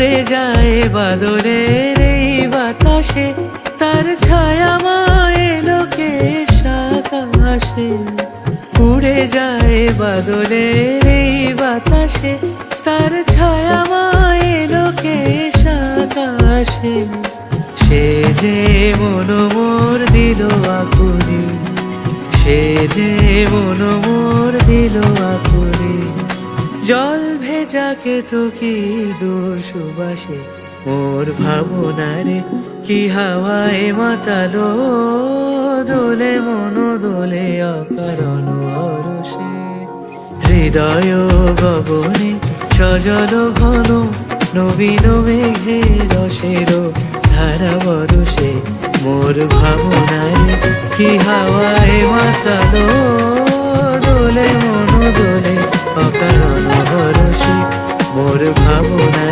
উড়ে যায় বাদলের এই বাতাসে, তার ছায়া মায়ে লোকে আকাশে। উড়ে যায় বাদলের এই বাতাসে, তার ছায়া মায়ে লোকে আকাশে। সে যে মন মোর দিল আকুলি, সে যে মন মোর দিল আকুলি। জল ভেজাকে তো কি দূর সুবাসে, মোর ভাবনারে কি হাওয়ায় মাতালো। দোলে মন দোলে অকারণ অরসে, হৃদয় গগনে সজল ঘন নবীন মেঘে রসের ধারা বরসে। মোর ভাবনারে কি হাওয়ায় মাতালো। দোলে মন দোলে অকারণ বরসে, মোর ভাবনায়।